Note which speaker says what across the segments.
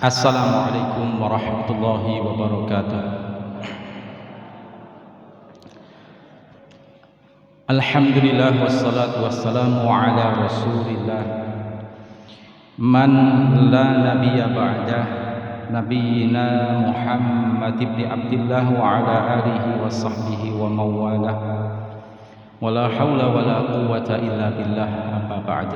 Speaker 1: Assalamualaikum warahmatullahi wabarakatuh. Alhamdulillah wassalatu wassalamu ala rasulillah man la nabiyya ba'dah nabiyyina Muhammad ibn Abdillah wa ala alihi wa sahbihi wa mawalah wa la hawla wa la quwwata illa billah amma ba'd.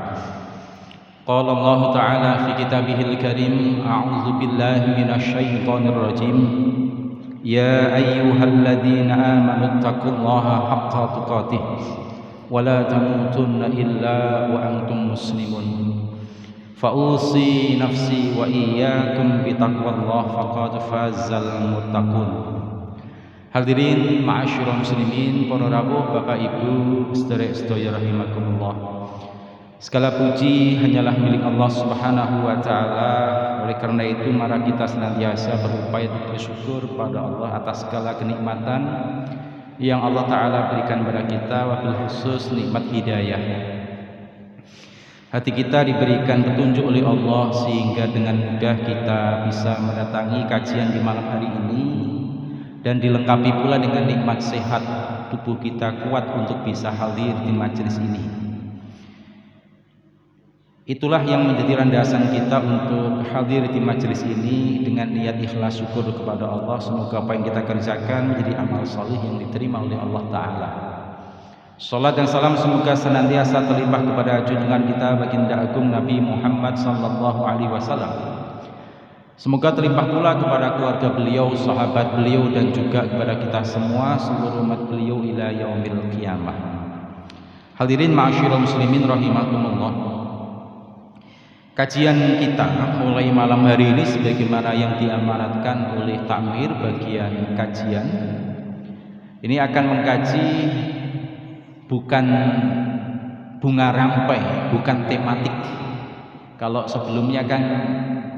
Speaker 1: Qala Allah ta'ala fi kitabihil karim a'udzu billahi minasy syaithanir rajim. Ya ayyuhalladzina amanu taqullaha haqqa tuqatih wa la tamutunna illa wa antum muslimun. Fa'usi nafsi wa iyyakum bitaqwallah faqad fazal muttaqun. Hadirin ma'asyiral muslimin, para rawuh Bapak Ibu sedherek-sedaya rahimakumullah. Segala puji hanyalah milik Allah Subhanahu wa taala. Oleh karena itu mari kita senantiasa berupaya untuk bersyukur pada Allah atas segala kenikmatan yang Allah taala berikan kepada kita, wabil khusus nikmat hidayah. Hati kita diberikan petunjuk oleh Allah sehingga dengan mudah kita bisa mendatangi kajian di malam hari ini, dan dilengkapi pula dengan nikmat sehat, tubuh kita kuat untuk bisa hadir di majelis ini. Itulah yang menjadi landasan kita untuk hadir di majelis ini dengan niat ikhlas syukur kepada Allah. Semoga apa yang kita kerjakan menjadi amal salih yang diterima oleh Allah Ta'ala. Salat dan salam semoga senantiasa terlimpah kepada junjungan kita baginda agung Nabi Muhammad sallallahu alaihi wasallam. Semoga terlimpah pula kepada keluarga beliau, sahabat beliau, dan juga kepada kita semua seluruh umat beliau ila yaumil qiyamah. Hadirin ma'asyiral muslimin rahimakumullah. Kajian kita mulai malam hari ini sebagaimana yang diamanatkan oleh takmir bagian kajian ini akan mengkaji bukan bunga rampai, bukan tematik. Kalau sebelumnya kan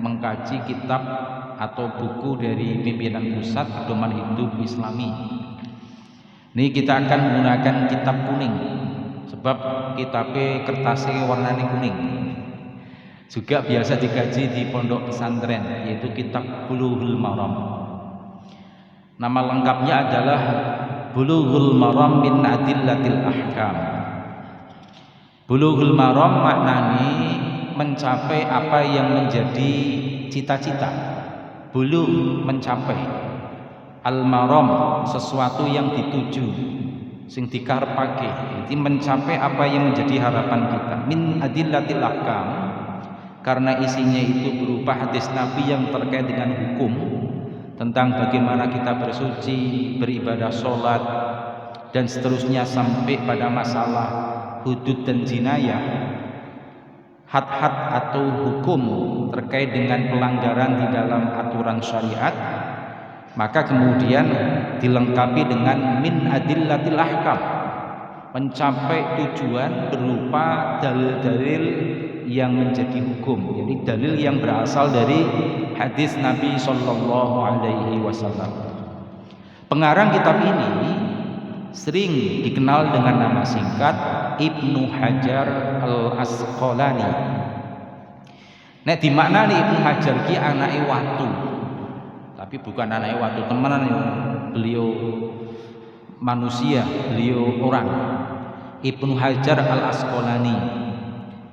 Speaker 1: mengkaji kitab atau buku dari pimpinan pusat pedoman hidup Islami. Ini kita akan menggunakan kitab kuning sebab kitabnya kertasnya warnanya kuning. Juga biasa dikaji di pondok pesantren, yaitu kitab Bulughul Maram. Nama lengkapnya adalah Bulughul Maram min Adillatil Ahkam. Bulughul Maram maknanya mencapai apa yang menjadi cita-cita. Bulugh mencapai, Al-Maram sesuatu yang dituju, sing dikarepake. Jadi mencapai apa yang menjadi harapan kita. Min Adillatil Ahkam, karena isinya itu berupa hadis Nabi yang terkait dengan hukum tentang bagaimana kita bersuci, beribadah, sholat, dan seterusnya sampai pada masalah hudud dan jinayah, had-had atau hukum terkait dengan pelanggaran di dalam aturan syariat. Maka kemudian dilengkapi dengan min adillatil ahkam, mencapai tujuan berupa dalil-dalil yang menjadi hukum, jadi dalil yang berasal dari hadis Nabi Sallallahu Alaihi Wasallam. Pengarang kitab ini sering dikenal dengan nama singkat Ibnu Hajar Al Asqalani. Nek dimaknani Ibnu Hajar ki anake watu, tapi bukan anake watu temenan, beliau manusia, beliau orang. Ibnu Hajar Al Asqalani.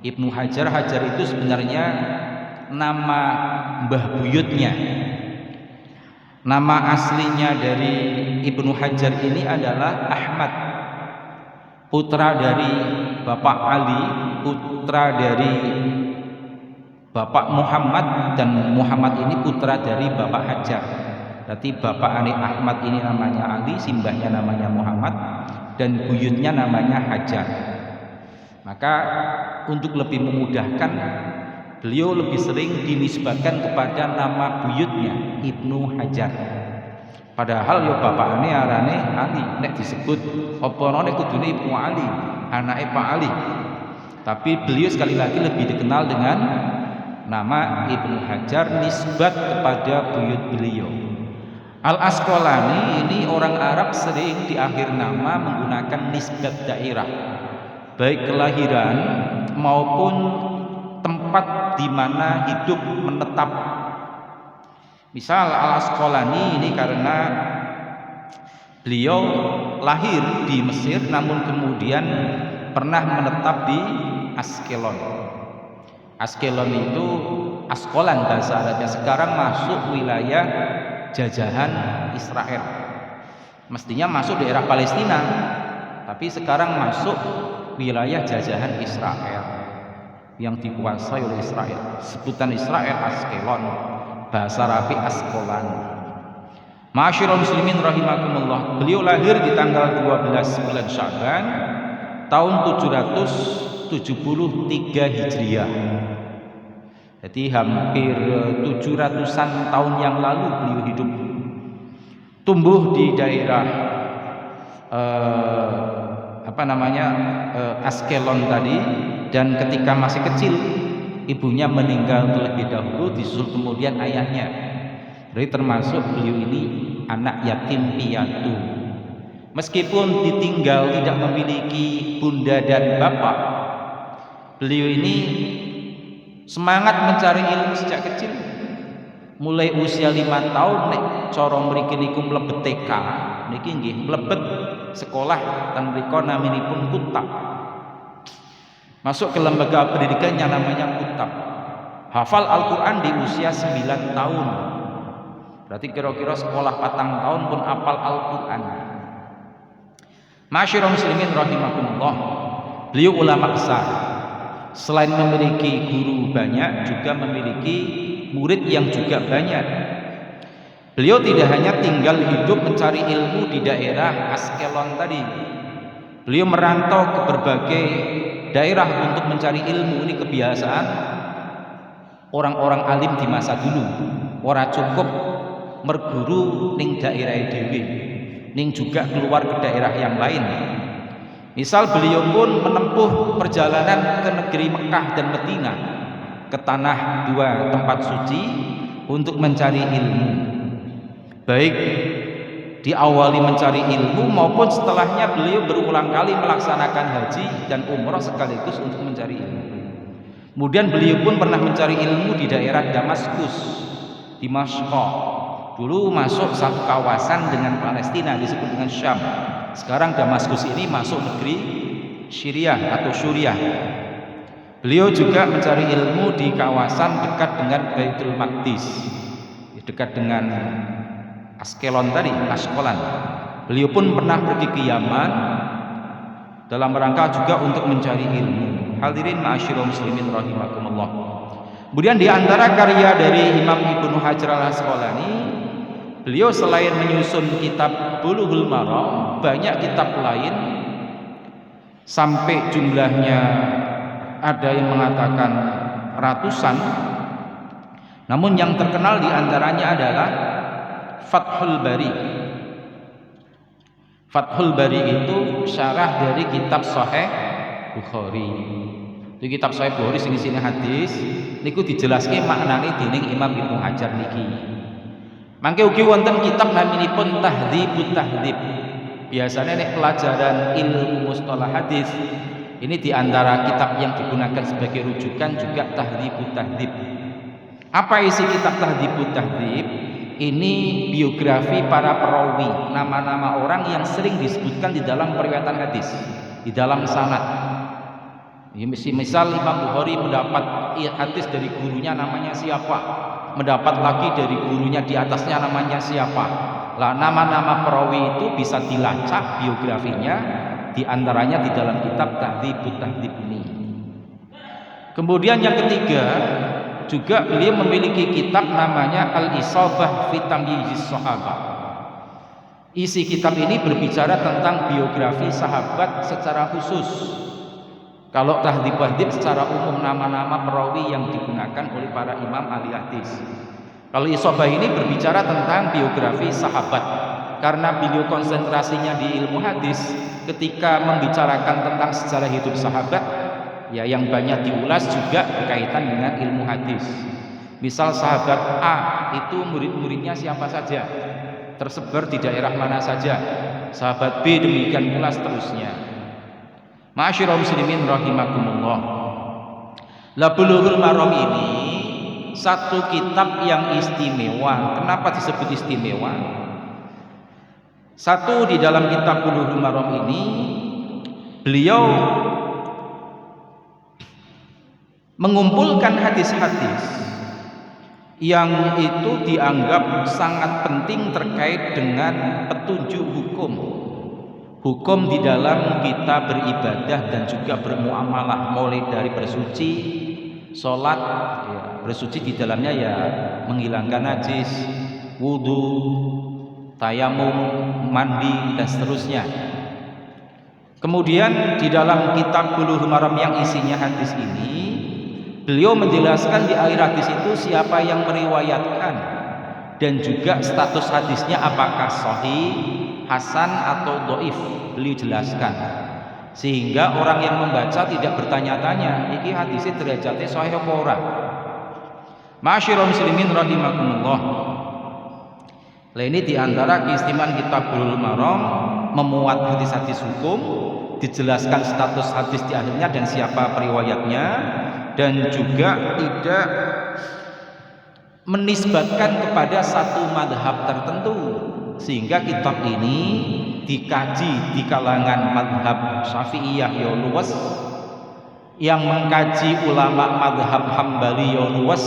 Speaker 1: Ibnu Hajar, Hajar itu sebenarnya nama mbah buyutnya. Nama aslinya dari Ibnu Hajar ini adalah Ahmad, putra dari Bapak Ali, putra dari Bapak Muhammad, dan Muhammad ini putra dari Bapak Hajar. Berarti Bapak Ali Ahmad ini namanya Ali, simbahnya namanya Muhammad, dan buyutnya namanya Hajar. Maka untuk lebih memudahkan, beliau lebih sering dinisbatkan kepada nama buyutnya Ibnu Hajar. Padahal yo bapakane arane Ali, nek disebut oporone kudune Ibnu Ali, anake Pak Ali. Tapi beliau sekali lagi lebih dikenal dengan nama Ibnu Hajar nisbat kepada buyut beliau. Al Asqalani ini orang Arab sering di akhir nama menggunakan nisbat daerah, baik kelahiran maupun tempat di mana hidup menetap Misal Al-Asqalani ini karena beliau lahir di Mesir namun kemudian pernah menetap di Askelon. Askelon itu Asqalan bahasa Arabnya, sekarang masuk wilayah jajahan Israel. Mestinya masuk daerah Palestina, tapi sekarang masuk wilayah jajahan Israel yang dikuasai oleh Israel. Sebutan Israel Askelon, bahasa Arabi Asqalan. Ma'asyiral muslimin rahimakumullah. Beliau lahir di tanggal 12 bulan Sya'ban tahun 773 Hijriah. Jadi hampir 700-an tahun yang lalu beliau hidup. Tumbuh di daerah Askelon tadi, dan ketika masih kecil ibunya meninggal terlebih dahulu, disusul kemudian ayahnya. Jadi termasuk beliau ini anak yatim piatu. Meskipun ditinggal tidak memiliki bunda dan bapak, beliau ini semangat mencari ilmu sejak kecil. Mulai usia 5 tahun nek cara mriki niku mlebet TK niki nggih mlebet sekolah dan mriku naminipun kutab. Masuk ke lembaga pendidikan yang namanya kutab. Hafal Al-Qur'an di usia 9 tahun. Berarti kira-kira sekolah 4 tahun pun hafal Al-Qur'an. Ma'asyiral muslimin rahimakumullah. Beliau ulama besar. Selain memiliki guru banyak, juga memiliki murid yang juga banyak. Beliau tidak hanya tinggal hidup mencari ilmu di daerah Askelon tadi. Beliau merantau ke berbagai daerah untuk mencari ilmu. Ini kebiasaan orang-orang alim di masa dulu. Ora cukup merguru ning daerah dhewe, ning juga keluar ke daerah yang lain. Misal beliau pun menempuh perjalanan ke negeri Mekah dan Madinah, ke tanah dua tempat suci untuk mencari ilmu. Baik diawali mencari ilmu maupun setelahnya beliau berulang kali melaksanakan haji dan umrah sekaligus untuk mencari ilmu. Kemudian beliau pun pernah mencari ilmu di daerah Damaskus, Dimashq. Dulu masuk satu kawasan dengan Palestina disebut dengan Syam. Sekarang Damaskus ini masuk negeri Syria atau Suriah. Beliau juga mencari ilmu di kawasan dekat dengan Baitul Maqdis, dekat dengan Askelon tadi, Asqalan. Beliau pun pernah pergi ke Yaman dalam rangka juga untuk mencari ilmu. Hadirin ma'asyiral muslimin rahimakumullah. Kemudian di antara karya dari Imam Ibnu Hajar Al-Asqalani, beliau selain menyusun kitab Bulughul Maram, banyak kitab lain sampai jumlahnya ada yang mengatakan ratusan. Namun yang terkenal di antaranya adalah Fathul Bari. Fathul Bari itu syarah dari kitab Sahih Bukhari. Itu kitab Sahih Bukhari sini hadis niku dijelaske maknane dening Imam Ibnu Hajar niki. Mangke ugi wonten kitab naminipun Tahdzibut Tahdzib. Biasanya nek pelajaran ilmu mustalah hadis ini diantara kitab yang digunakan sebagai rujukan juga Tahdzibut Tahdzib. Apa isi kitab Tahdzibut Tahdzib? Ini biografi para perawi, nama-nama orang yang sering disebutkan di dalam periwayatan hadis, di dalam sanad. Misal Imam Bukhari mendapat hadis dari gurunya namanya siapa, mendapat lagi dari gurunya di atasnya namanya siapa. Lah nama-nama perawi itu bisa dilacak biografinya, di antaranya di dalam kitab Tahdzibut Tahdzib ini. Kemudian yang ketiga, juga beliau memiliki kitab namanya Al-Isabah fi Tamyizis Sahabah. Isi kitab ini berbicara tentang biografi sahabat secara khusus. Kalau Tahdzib Tahdzib secara umum nama-nama perawi yang digunakan oleh para imam ahli hadis. Kalau Isabah ini berbicara tentang biografi sahabat, karena beliau konsentrasinya di ilmu hadis. Ketika membicarakan tentang sejarah hidup sahabat, ya yang banyak diulas juga berkaitan dengan ilmu hadis. Misal sahabat A itu murid-muridnya siapa saja, tersebar di daerah mana saja. Sahabat B demikian pula seterusnya. Ma'asyiral muslimin rahimakumullah. La Bulughul Maram ini satu kitab yang istimewa. Kenapa disebut istimewa? Satu, di dalam kitab Bulughul Maram ini beliau mengumpulkan hadis-hadis yang itu dianggap sangat penting terkait dengan petunjuk hukum di dalam kita beribadah dan juga bermuamalah, mulai dari bersuci, sholat, ya, bersuci di dalamnya ya menghilangkan najis, wudhu, tayamum, mandi dan seterusnya. Kemudian di dalam kitab Bulughul Maram yang isinya hadis ini, beliau menjelaskan di akhir hadis itu siapa yang meriwayatkan dan juga status hadisnya apakah sahih, hasan atau dhaif. Beliau jelaskan sehingga orang yang membaca tidak bertanya-tanya iki hadisnya derajatnya sahih apa ora. Ma'asyiral muslimin rahimakumullah. Lah ini diantara keistimewaan kitab Bulughul Maram, memuat hadis-hadis hukum, dijelaskan status hadis di akhirnya dan siapa periwayatnya, dan juga tidak menisbatkan kepada satu madhab tertentu, sehingga kitab ini dikaji di kalangan madhab Syafi'iyah ya luas, yang mengkaji ulama madhab Hambali ya luas,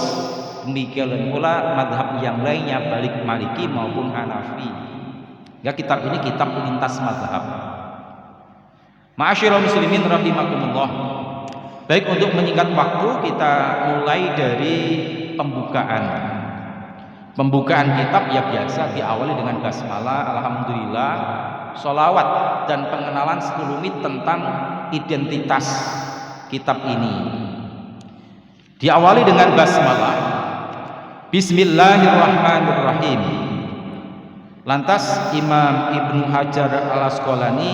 Speaker 1: demikian pula madhab yang lainnya balik Maliki maupun Hanafi. Ya, kitab ini kitab lintas madhab. Ma'asyiral muslimin rahimakumullah. Baik, untuk menyingkat waktu kita mulai dari pembukaan. Pembukaan kitab ya biasa diawali dengan basmalah, alhamdulillah, sholawat dan pengenalan sekelumit tentang identitas kitab ini. Diawali dengan basmalah, bismillahirrahmanirrahim. Lantas Imam Ibnu Hajar Al-Asqalani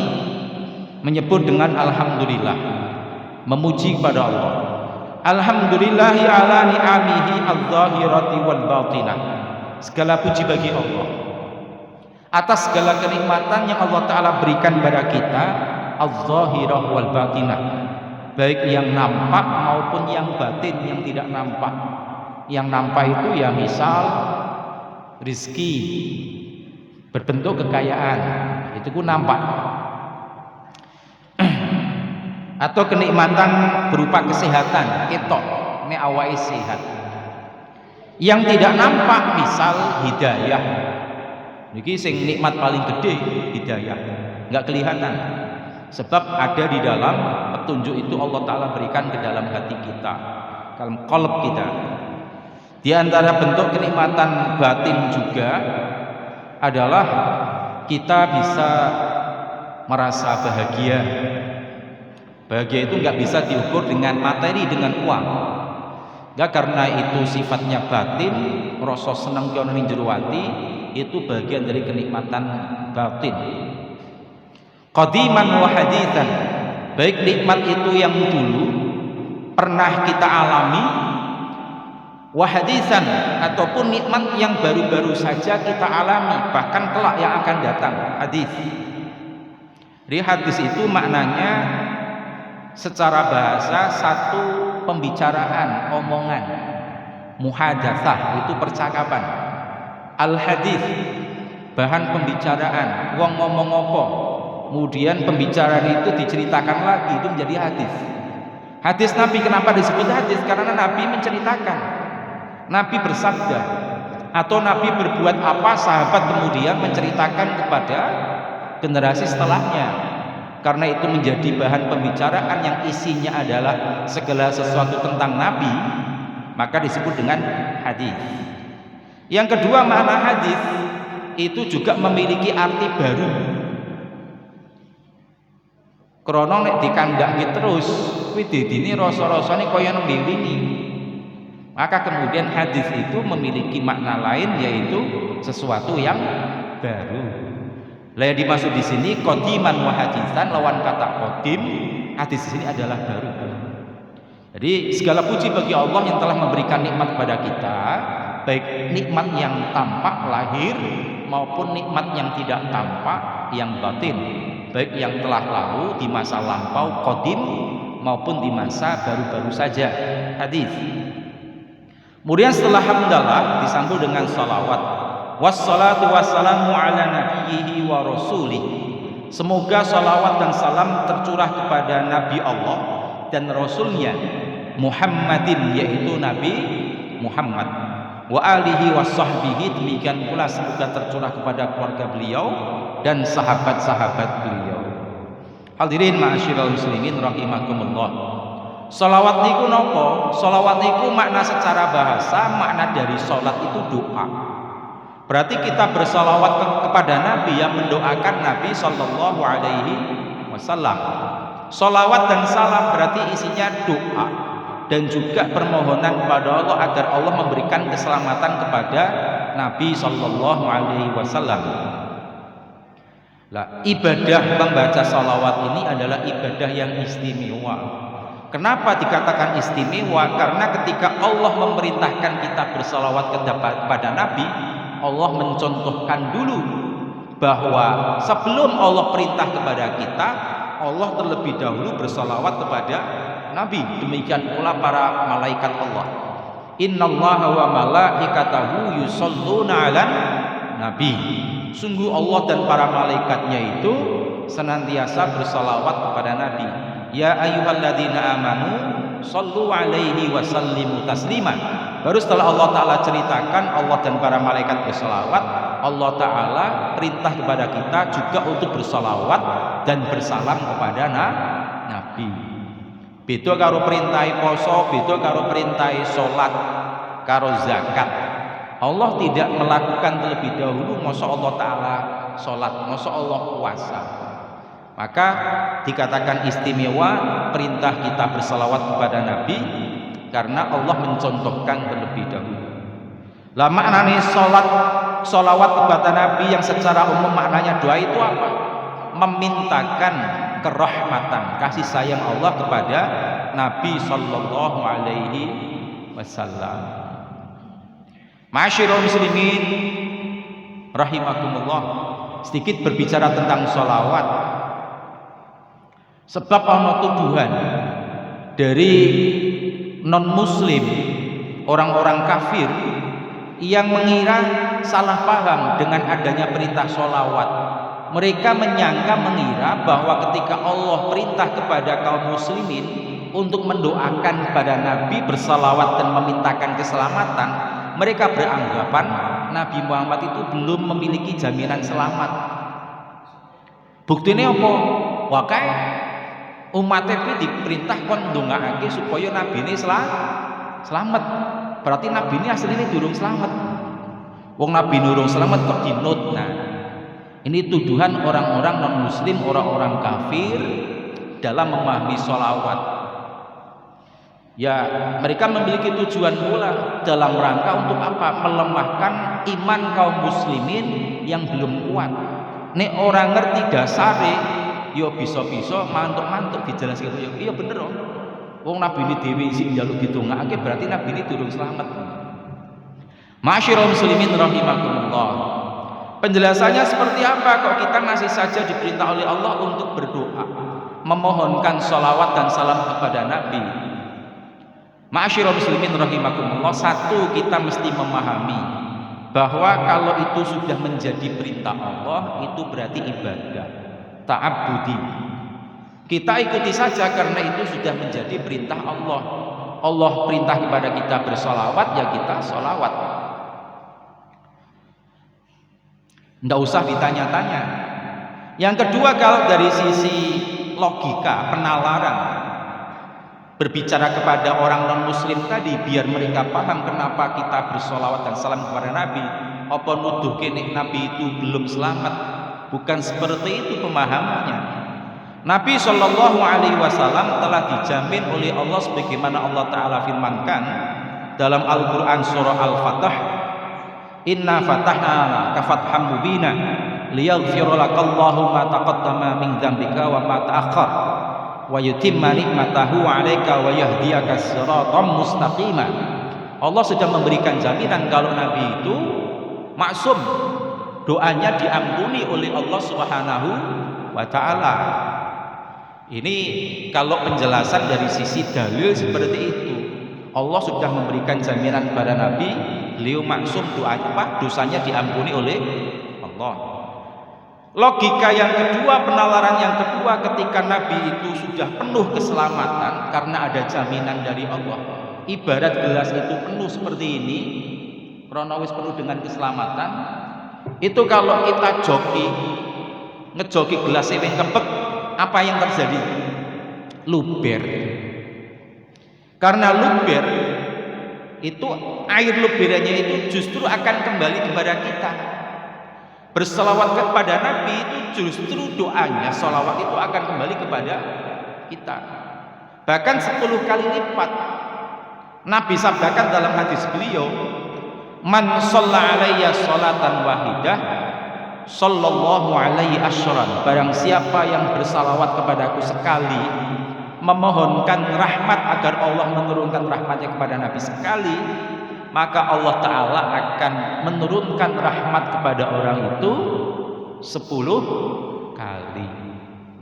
Speaker 1: menyebut dengan alhamdulillah, memuji kepada Allah. Alhamdulillahi ala ni'amihi adh-dhahirati wal batinah. Segala puji bagi Allah atas segala kenikmatan yang Allah Ta'ala berikan pada kita, adh-dhahirah wal batinah, baik yang nampak maupun yang batin, yang tidak nampak. Yang nampak itu ya misal rizki berbentuk kekayaan, itu pun nampak, atau kenikmatan berupa kesehatan, ketok ini awake sehat. Yang tidak nampak misal hidayah, niki sing nikmat paling gede, hidayah nggak kelihatan, sebab ada di dalam petunjuk itu Allah Ta'ala berikan ke dalam hati kita, dalam qalb kita. Di antara bentuk kenikmatan batin juga adalah kita bisa merasa bahagia. Bahagia itu nggak bisa diukur dengan materi, dengan uang. Nggak, karena itu sifatnya batin, rasa senang kaya ning jero ati, itu bagian dari kenikmatan batin. Qadiman wa haditsan, baik nikmat itu yang dulu pernah kita alami, wa haditsan, ataupun nikmat yang baru-baru saja kita alami, bahkan kelak yang akan datang. Hadis. Jadi hadis itu maknanya secara bahasa satu pembicaraan, omongan. Muhadatsah itu percakapan. Al hadis bahan pembicaraan, wong ngomong apa, kemudian pembicaraan itu diceritakan lagi, itu menjadi hadis. Hadis Nabi kenapa disebut hadis? Karena Nabi menceritakan, Nabi bersabda, atau Nabi berbuat apa, sahabat kemudian menceritakan kepada generasi setelahnya. Karena itu menjadi bahan pembicaraan yang isinya adalah segala sesuatu tentang Nabi, maka disebut dengan hadis. Yang kedua, makna hadis itu juga memiliki arti baru. Krana nek dikandhake terus kuwi didine rasa-rasane kaya nembe wingi. Maka kemudian hadis itu memiliki makna lain, yaitu sesuatu yang baru. Lah yang dimaksud di sini qadiman wa hadisan, lawan kata qadim, hadis di sini adalah baru. Jadi segala puji bagi Allah yang telah memberikan nikmat pada kita, baik nikmat yang tampak lahir maupun nikmat yang tidak tampak yang batin, baik yang telah lalu di masa lampau qadim maupun di masa baru-baru saja. Hadis. Kemudian setelah hamdalah disambung dengan salawat. Wassalatu wassalamu ala nabiyhi wa rasulih. Semoga salawat dan salam tercurah kepada Nabi Allah dan Rasulnya Muhammadin, yaitu Nabi Muhammad, wa alihi wa sahbihi, demikian pula semoga tercurah kepada keluarga beliau dan sahabat-sahabat beliau. Hadirin ma'asyiral muslimin rahimakumullah. Sholawat niku nopo? Sholawat niku makna secara bahasa, makna dari sholat itu doa. Berarti kita bersolawat kepada Nabi yang mendoakan Nabi Sallallahu Alaihi Wasallam. Sholawat dan salam berarti isinya doa dan juga permohonan kepada Allah agar Allah memberikan keselamatan kepada Nabi Sallallahu Alaihi Wasallam. Nah, ibadah membaca sholawat ini adalah ibadah yang istimewa. Kenapa dikatakan istimewa? Karena ketika Allah memerintahkan kita bersalawat kepada Nabi, Allah mencontohkan dulu bahwa sebelum Allah perintah kepada kita, Allah terlebih dahulu bersalawat kepada Nabi. Demikian pula para malaikat Allah. Innallaha wa malaikatahu yusholluna 'alan nabi. Sungguh Allah dan para malaikatnya itu senantiasa bersalawat kepada Nabi. Ya ayyuhalladzina amanu shallu alaihi wa sallimu taslima. Baru setelah Allah Ta'ala ceritakan Allah dan para malaikat bersalawat, Allah Ta'ala perintah kepada kita juga untuk bersalawat dan bersalam kepada Nabi. Beda karo perintah poso, beda karo perintah sholat, karo zakat. Allah tidak melakukan terlebih dahulu, masa Allah Ta'ala sholat, masa Allah puasa. Maka dikatakan istimewa perintah kita bersalawat kepada Nabi karena Allah mencontohkan terlebih dahulu. Lah maknanya salawat kepada Nabi yang secara umum maknanya doa itu apa? Memintakan kerahmatan, kasih sayang Allah kepada Nabi Sallallahu Alaihi Wasallam. Ma'asyiral muslimin rahimakumullah, sedikit berbicara tentang salawat. Sebab ana tuduhan dari non-muslim, orang-orang kafir yang mengira salah paham dengan adanya perintah sholawat. Mereka mengira bahwa ketika Allah perintah kepada kaum muslimin untuk mendoakan kepada Nabi, bersalawat dan memintakan keselamatan, mereka beranggapan Nabi Muhammad itu belum memiliki jaminan selamat. Buktinya apa? Wakai umat Nabi diperintah kon ndongaake supaya Nabi ini selamat. Berarti Nabi ini aslinya durung selamat. Wong Nabi durung selamat kok dinut. Nah, ini tuduhan orang-orang non-muslim, orang-orang kafir dalam memahami sholawat. Ya, mereka memiliki tujuan pula dalam rangka untuk apa? Melemahkan iman kaum muslimin yang belum kuat. Nek orang ngerti dasare, yo bisa-bisa mantuk-mantuk dijelaskan yo iya bener om. Wong Nabi ini dewi sing njaluk ditungake berarti Nabi ini durung selamat. Ma'asyiral muslimin rahimakumullah. Penjelasannya seperti apa kok kita masih saja diperintah oleh Allah untuk berdoa, memohonkan sholawat dan salam kepada Nabi? Ma'asyiral muslimin rahimakumullah, satu kita mesti memahami bahwa kalau itu sudah menjadi perintah Allah itu berarti ibadah ta'abbudi. Kita ikuti saja karena itu sudah menjadi perintah Allah. Allah perintah kepada kita bersolawat, ya kita solawat. Tidak usah ditanya-tanya. Yang kedua, kalau dari sisi logika, penalaran, berbicara kepada orang non-muslim tadi biar mereka paham kenapa kita bersolawat dan salam kepada Nabi. Apa nuduh kene Nabi itu belum selamat? Bukan seperti itu pemahamannya. Nabi Shallallahu Alaihi Wasallam telah dijamin oleh Allah sebagaimana Allah Ta'ala firmankan dalam Al-Quran surah Al-Fatah, Inna fatahna laka fatham mubina liyaghfira lakallahu ma taqaddama min dzambika wa ma ta'akhkhar wa yutimma nikmatahu 'alaika wa yahdiyaka siratan mustaqima. Allah sudah memberikan jaminan kalau Nabi itu maksum, doanya diampuni oleh Allah Subhanahu wa Ta'ala. Ini kalau penjelasan dari sisi dalil seperti itu. Allah sudah memberikan jaminan kepada Nabi, beliau maksum, dosanya diampuni oleh Allah. Logika yang kedua, penalaran yang kedua, ketika Nabi itu sudah penuh keselamatan karena ada jaminan dari Allah. Ibarat gelas itu penuh seperti ini, kronologis penuh dengan keselamatan. Itu kalau kita ngejoki gelas ini kepek, apa yang terjadi? Luber. Karena luber itu, air luberannya itu justru akan kembali kepada kita. Berselawat kepada Nabi itu justru doanya, selawat itu akan kembali kepada kita. Bahkan 10 kali lipat. Nabi sabdakan dalam hadis beliau, man shalla alayya sholatan wahidah sallallahu alaihi asyran. Barang siapa yang bersalawat kepadaku sekali, memohonkan rahmat agar Allah menurunkan rahmatnya kepada Nabi sekali, maka Allah Ta'ala akan menurunkan rahmat kepada orang itu 10 kali.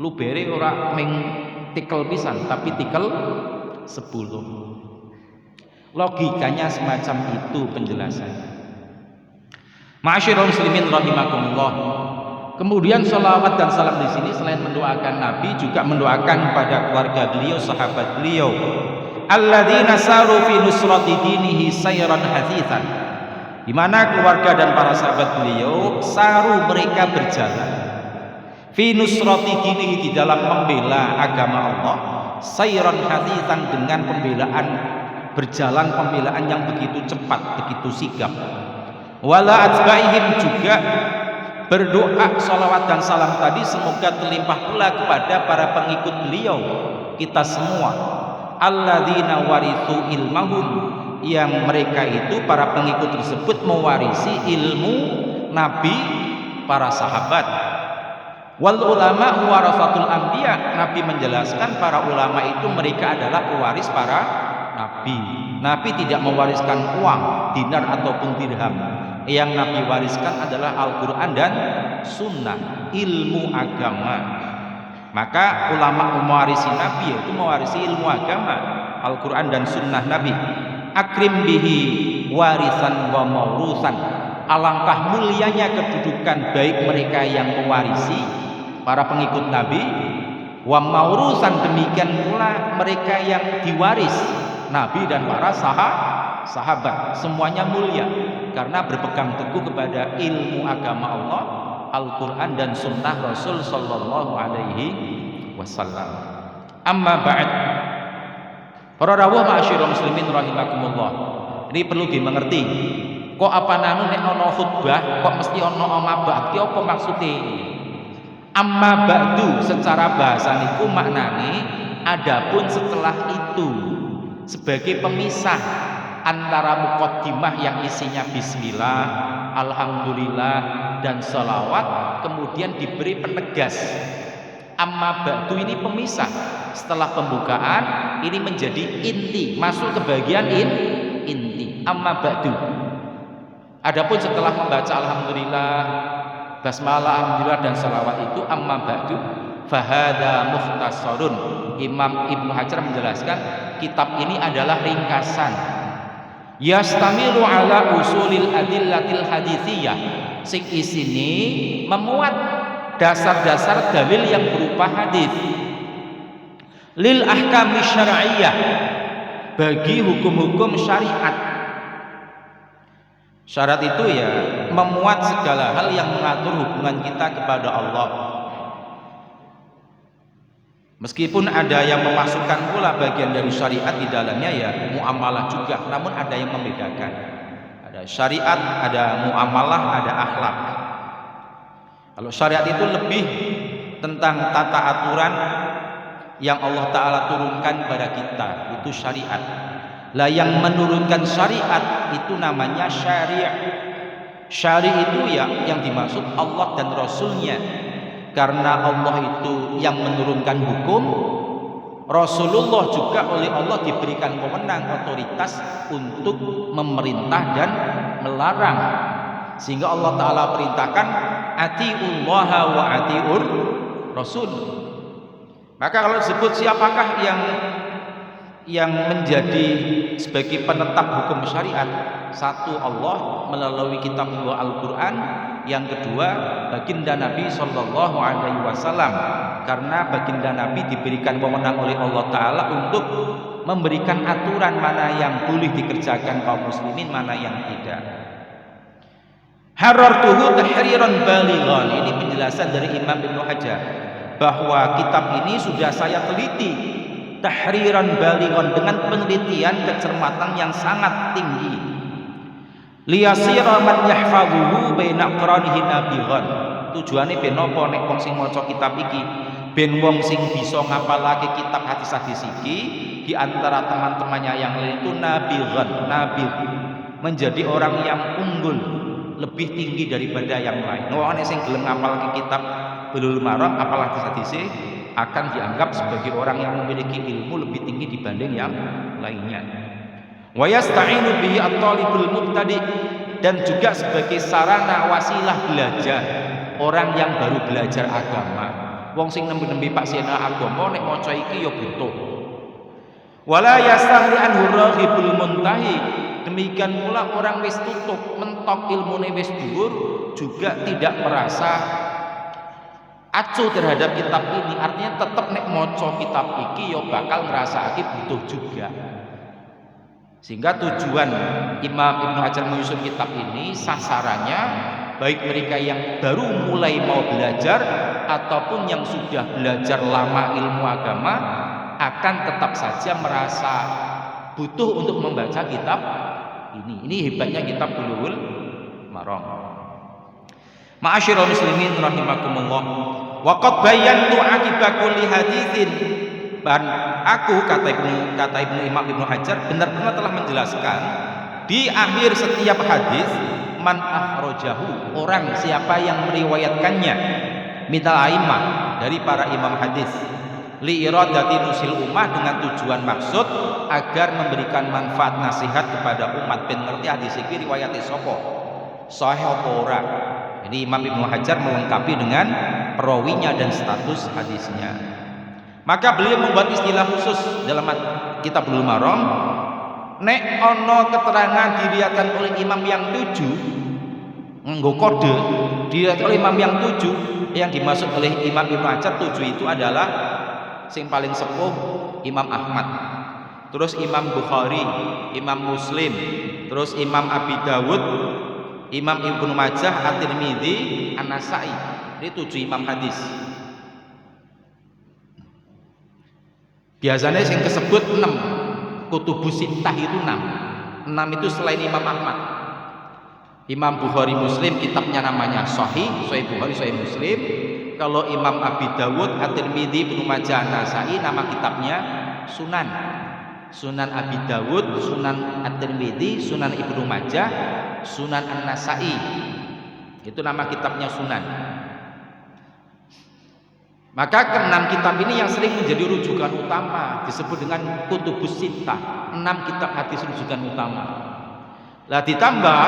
Speaker 1: Lubere ora ming tikel pisan, tapi tikel 10. Logikanya semacam itu penjelasannya. Ma'asyiral muslimin rahimakumullah. Kemudian sholawat dan salam di sini selain mendoakan Nabi, juga mendoakan pada keluarga beliau, sahabat beliau, alladzina saru fi nusrati dinihi sayran hatsitsan, di mana keluarga dan para sahabat beliau saru, mereka berjalan, fi nusrati dinihi, di dalam membela agama Allah, sayran hatsitsan, dengan pembelaan, berjalan pembelaan yang begitu cepat, begitu sigap. Wala atba'ihim, juga berdoa sholawat dan salam tadi semoga terlimpah pula kepada para pengikut beliau, kita semua, alladzina warithu ilmahum, yang mereka itu, para pengikut tersebut, mewarisi ilmu Nabi, para sahabat. Wal ulama warasatul anbiya, Nabi menjelaskan para ulama itu mereka adalah pewaris para Nabi. Nabi tidak mewariskan uang, dinar ataupun dirham. Yang Nabi wariskan adalah Al-Quran dan Sunnah, ilmu agama. Maka ulama mewarisi Nabi, yaitu mewarisi ilmu agama, Al-Quran dan Sunnah Nabi. Akrim bihi warisan wa maurusan, alangkah mulianya kedudukan baik mereka yang mewarisi, para pengikut Nabi, wa maurusan, demikian pula mereka yang diwaris, Nabi dan para sahabat, semuanya mulia karena berpegang teguh kepada ilmu agama Allah, Al-Quran dan Sunnah Rasul Sallallahu Alaihi Wasallam. Amma ba'd, para rawuh ma'asyiral muslimin rahimakumullah, ini perlu dimengerti. Kok apa nanu nek ana khutbah kok mesti ana amma ba'd, apa maksudnya? Amma ba'du secara bahasa niku maknane adapun setelah itu, sebagai pemisah antara muqaddimah yang isinya bismillah, alhamdulillah dan sholawat, kemudian diberi penegas. Amma ba'du ini pemisah. Setelah pembukaan ini menjadi inti, masuk ke bagian inti. Amma ba'du. Adapun setelah membaca alhamdulillah, basmalah, alhamdulillah dan sholawat itu amma ba'du, fahada mukhtasarun. Imam Ibnu Hajar menjelaskan kitab ini adalah ringkasan, yastamilu ala usulil adillatil hadithiyah, sing isini memuat dasar-dasar dalil yang berupa hadis, lil ahkami syar'iyyah, bagi hukum-hukum syariat. Syarat itu ya memuat segala hal yang mengatur hubungan kita kepada Allah. Meskipun ada yang memasukkan pula bagian dari syariat di dalamnya, ya muamalah juga, namun ada yang membedakan. Ada syariat, ada muamalah, ada akhlak. Kalau syariat itu lebih tentang tata aturan yang Allah Ta'ala turunkan pada kita, itu syariat. Lah yang menurunkan syariat itu namanya syariah. Syari itu ya yang dimaksud Allah dan Rasulnya. Karena Allah itu yang menurunkan hukum, Rasulullah juga oleh Allah diberikan wewenang, otoritas untuk memerintah dan melarang. Sehingga Allah Ta'ala perintahkan atiullaha wa atiur Rasul. Maka kalau disebut siapakah yang menjadi sebagai penetap hukum syariat, satu Allah melalui kitab Al-Quran, yang kedua baginda Nabi Shallallahu Alaihi Wasallam, karena baginda Nabi diberikan wewenang oleh Allah Ta'ala untuk memberikan aturan mana yang boleh dikerjakan kaum muslimin, mana yang tidak. Harartuhu tahriran balighan, ini penjelasan dari Imam Ibnu Hajar bahwa kitab ini sudah saya teliti tahriran balighan, dengan penelitian kecermatan yang sangat tinggi. Liyasira man yahfazuhu baina qranihi nabighan, tujuane ben napa nek wong sing maca kitab iki ben wong sing bisa ngapalake kitab hadis-hadis iki di antara teman-temannya yang lain itu nabighan, nabi menjadi orang yang unggul, lebih tinggi daripada yang lain. Wong nek sing gelem ngapalake kitab Bulughul Maram, apalagi hadis akan dianggap sebagai orang yang memiliki ilmu lebih tinggi dibanding yang lainnya. Wa yasta'inu bihi at-talibul mubtadi, dan juga sebagai sarana wasilah belajar orang yang baru belajar agama. Wong sing nembe-nembe Pak Sena agama nek maca iki ya butuh. Wala yastahri anhu raghibul muntahi, demikian pula orang wis tutup mentok ilmune wis dhuwur juga tidak merasa acuh terhadap kitab ini, artinya tetap nek maca kitab iki ya bakal ngrasakake butuh juga. Sehingga tujuan Imam Ibnu Hajar menyusun kitab ini sasarannya baik mereka yang baru mulai mau belajar ataupun yang sudah belajar lama ilmu agama akan tetap saja merasa butuh untuk membaca kitab ini. Ini hebatnya kitab Bulughul Maram. Ma'asyiral muslimin rahimakumullah. Wa qad bayantu akiba kulli haditsin, dan aku kata Imam Ibnu Hajar benar-benar telah menjelaskan di akhir setiap hadis man akhrajahu, orang siapa yang meriwayatkannya, minal a'immah, dari para imam hadis, li iradati nusil ummah, dengan tujuan maksud agar memberikan manfaat nasihat kepada umat. Ben ngerti hadis iki riwayate sapa, sahih apa ora. Jadi Imam Ibnu Hajar melengkapi dengan perawinya dan status hadisnya. Maka beliau membuat istilah khusus dalam kitab Bulughul Maram. Nek ono keterangan diriwayatkan oleh imam yang 7, nganggo kode diriwayatkan oleh imam yang 7, yang dimaksud oleh Imam Ibnu Hajar 7 itu adalah sing paling sepuh Imam Ahmad, terus Imam Bukhari, Imam Muslim, terus Imam Abi Dawud, Imam Ibnu Majah, At-Tirmidzi, An-Nasa'i. Ini 7 imam hadis. Biasanya yang disebut 6, kutubus sittah itu 6 itu selain Imam Ahmad. Imam Bukhari Muslim kitabnya namanya Sahih Bukhari, Sahih Muslim. Kalau Imam Abi Dawud, At-Tirmidzi, Ibnu Majah, An-Nasa'i, nama kitabnya Sunan. Sunan Abi Dawud, Sunan At-Tirmidzi, Sunan Ibnu Majah, Sunan An-Nasa'i. Itu nama kitabnya Sunan. Maka ke-6 kitab ini yang sering menjadi rujukan utama disebut dengan kutubus sittah, 6 kitab hadis rujukan utama. Lah ditambah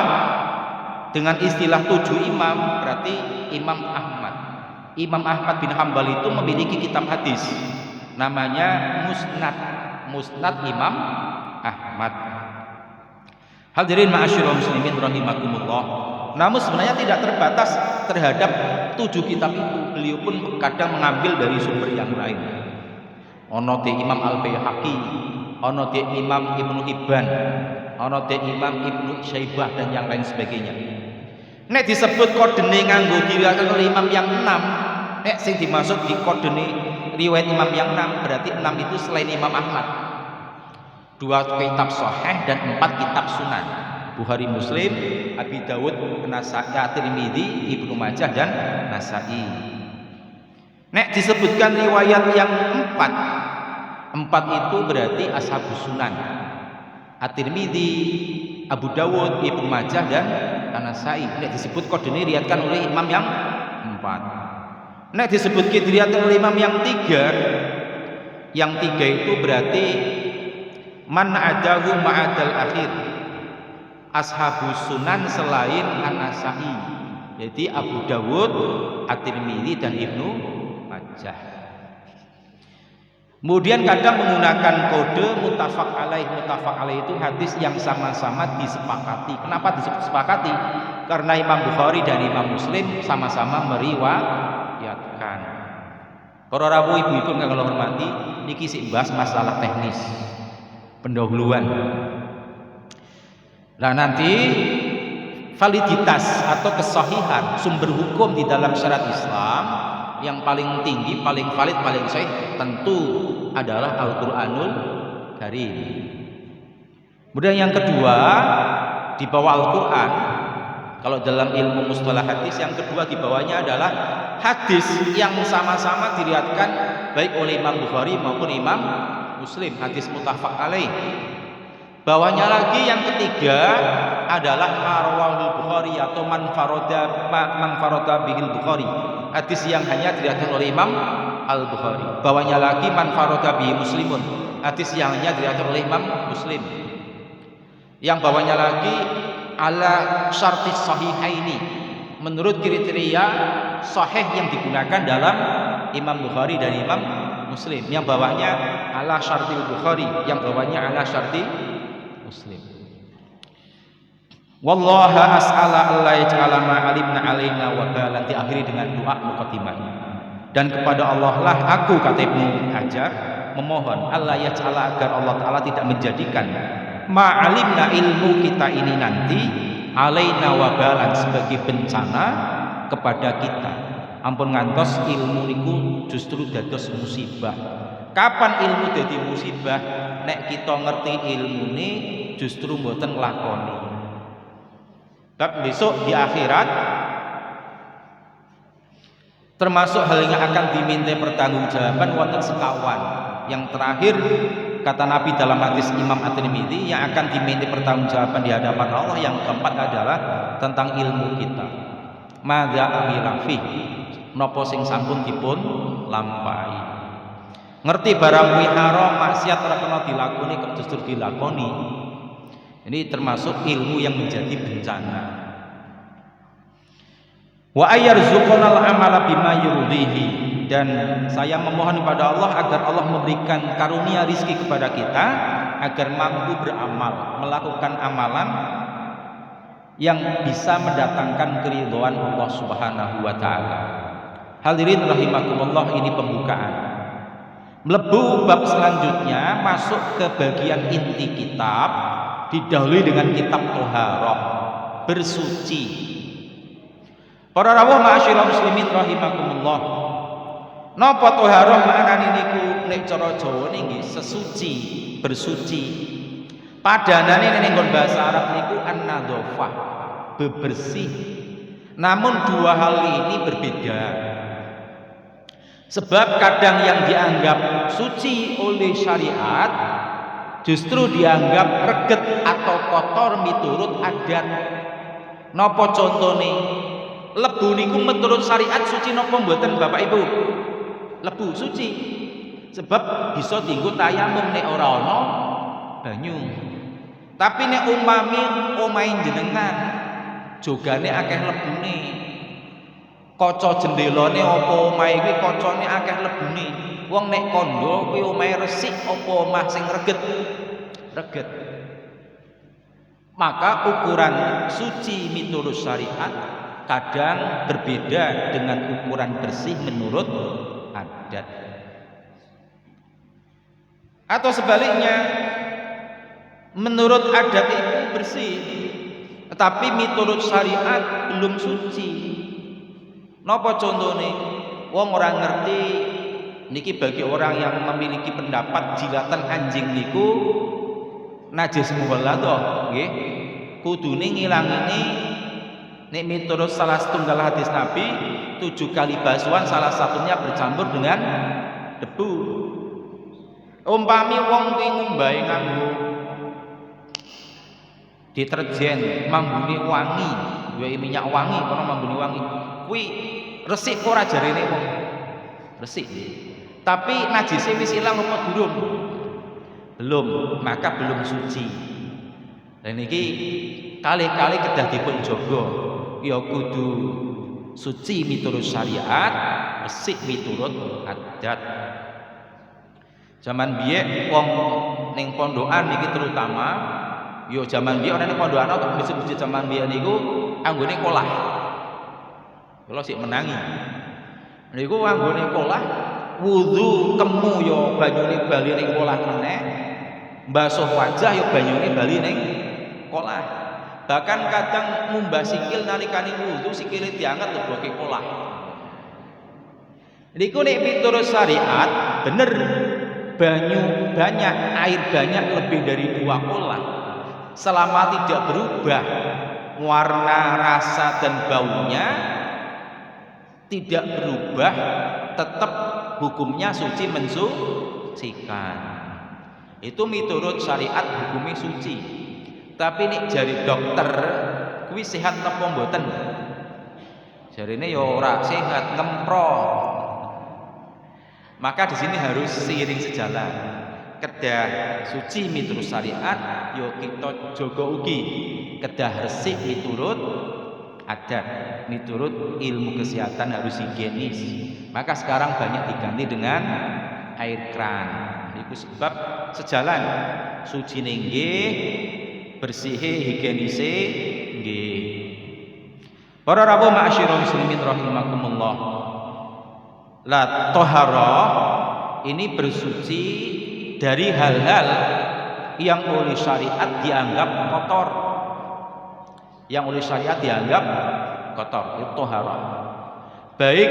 Speaker 1: dengan istilah 7 imam, berarti Imam Ahmad. Imam Ahmad bin Hambal itu memiliki kitab hadis namanya Musnad Imam Ahmad. Hadirin ma'asyiral muslimin rahimakumullah. Namun sebenarnya tidak terbatas terhadap 7 kitab itu. Beliau pun kadang mengambil dari sumber yang lain. Ono te Imam Al-Baihaqi, ono te Imam Ibnu Hibban, ono te Imam Ibnu Syaibah dan yang lain sebagainya. Nek disebut kodene nganggo diriwayatkan oleh imam yang 6, nek sing dimaksud di kodene riwayat imam yang 6 berarti 6 itu selain Imam Ahmad. 2 kitab sahih dan 4 kitab sunan. Bukhari Muslim, Abi Dawud, An-Nasa'i, At-Tirmidzi, Ibnu Majah dan Nasa'i. Nek disebutkan riwayat yang 4 itu berarti ashabus sunan. At-Tirmidzi, Abu Dawud, Ibnu Majah dan An-Nasa'i. Nek disebut kodene diriwayatkan oleh imam yang 4. Nek disebut diriwayatkan oleh imam yang 3, yang 3 itu berarti man adahu ma'adal akhir, ashabus sunan selain An-Nasa'i, jadi Abu Dawud, At-Tirmidzi dan Ibnu Majah. Kemudian kadang menggunakan kode muttafaq alaih. Muttafaq alaih itu hadis yang sama-sama disepakati. Kenapa disepakati? Karena Imam Bukhari dan Imam Muslim sama-sama meriwayatkan. Para rawuh ibu-ibu kang kula hormati, niki sik bahas masalah teknis pendahuluan. Nah, nanti validitas atau kesahihan sumber hukum di dalam syariat Islam yang paling tinggi, paling valid, paling sahih tentu adalah Al-Qur'anul Karim. Kemudian yang kedua, di bawah Al-Qur'an, kalau dalam ilmu mustalah hadis, yang kedua di bawahnya adalah hadis yang sama-sama diriwayatkan baik oleh Imam Bukhari maupun Imam Muslim, hadis muttafaq alaih. Bawahnya lagi yang ketiga adalah marwahul Bukhari atau man farada bihil Bukhari, hadis yang hanya diriwayatkan oleh Imam Al-Bukhari. Bawahnya lagi man farada bihi Muslimun, hadis yang hanya diriwayatkan oleh Imam Muslim. Yang bawahnya lagi ala syartis sahihaini, menurut kriteria sahih yang digunakan dalam Imam Bukhari dan Imam Muslim. Yang bawahnya ala syartil Bukhari, yang bawahnya ala syarti Muslim. Wallaha as'ala alla yaj'ala ma alimna alaina wa balan, diakhiri dengan doa muqaddimah. Dan kepada Allah lah aku, kata Ibnu Hajar, memohon Allah yaj'ala, agar Allah Ta'ala tidak menjadikan ma alimna, ilmu kita ini nanti alaina wa balan, sebagai bencana kepada kita. Ampun ngantos ilmu niku justru dados musibah. Kapan ilmu dadi musibah? Nek kita ngerti ilmu ini justru mboten nglakoni. Bab besok di akhirat termasuk hal yang akan diminta pertanggungjawaban wonten sekawan. Yang terakhir kata Nabi dalam hadis Imam At-Tirmidzi, yang akan diminta pertanggungjawaban di hadapan Allah yang keempat adalah tentang ilmu kita. Madza amila fi, napa sing sampun dipun lampahi. Ngerti barang kuwi haram, maksiat ora kena dilakoni kok justru dilakoni. Ini termasuk ilmu yang menjadi bencana. Wa ayyarzuqanal amala bima yurdihi, dan saya memohon kepada Allah agar Allah memberikan karunia rizki kepada kita agar mampu beramal, melakukan amalan yang bisa mendatangkan keridhaan Allah Subhanahu wa taala. Hadirin rahimakumullah, ini pembukaan. Melebu bab selanjutnya, masuk ke bagian inti kitab, didahului dengan kitab Thaharah, bersuci. Para rawuh ma'asyiral muslimin rahimakumullah, napa Thaharah maknane niku nek cara Jawa niki sesuci, bersuci. Padanane ning nggon bahasa Arab niku an-nadzafah, bebersih. Namun dua hal ini berbeda. Sebab kadang yang dianggap suci oleh syariat justru dianggap reget atau kotor miturut adat. Napa contone? Lebu niku menurut syariat suci napa mboten Bapak Ibu? Lebu suci. Sebab bisa dienggo tayamum nek ora ana banyu. Tapi nek umami omahe jenengan jogane akeh lebune. Kaca jendelane apa omahe kuwi kacane akeh lebune. Wong nek kandha kuwi omahe resik apa omah sing reget? Reget. Maka ukuran suci miturut syariat kadang berbeda dengan ukuran bersih menurut adat. Atau sebaliknya, menurut adat itu bersih, tetapi miturut syariat belum suci. Napa contone? Wong ora ngerti niki, bagi orang yang memiliki pendapat jilatan anjing niku najis mughalladhah, nggih. Kudune ngilangini nek miturut salah setunggal hadis Nabi 7 kali basuhan salah satunya bercampur dengan debu. Umpami wong kuwi ngumbahe nganggo deterjen mambune wangi, ya minyak wangi, kono mambune wangi. Kuwi resik ora jarene wong? Resik. Tapi najise wis ilang apa durung? Belum, maka belum suci. Dan iki kali-kali kedah dipun jaga, ya kudu suci miturut syariat, resik miturut adat. Zaman biyen wong ning pondokan iki terutama yo zaman biyen ana ning pondokan kok masjid zaman biyen niku anggone kolah. Kula sik menangi. Niku anggone kolah wudu kemu yo banyune bali ning kolah meneh. Mbasuh wajah yo banyune bali ning kolah. Bahkan kadang ngumbah sikil nalikane wudu sikile diangkat leboke kolah. Niku nek miturut syariat bener banyu banyak, air banyak lebih dari 2 kolah selama tidak berubah warna, rasa dan baunya tidak berubah, tetap hukumnya suci mensucikan. Itu miturut syariat hukumnya suci. Tapi nek jari dokter kuwi sehat apa mboten? Jarine ya ora sehat, ngempro. Maka di sini harus seiring sejalan. Kedah suci miturut syariat, yo kita jaga ugi. Kedah resik miturut adat, miturut ilmu kesehatan harus higienis. Maka sekarang banyak diganti dengan air kran. Itu sebab sejalan suci nggih, bersihe higienise nggih. Para rawuh ma'asyiral muslimin rahimakumullah. La tohara ini bersuci dari hal-hal yang oleh syariat dianggap kotor, yang oleh syariat dianggap kotor, itu tohara. Baik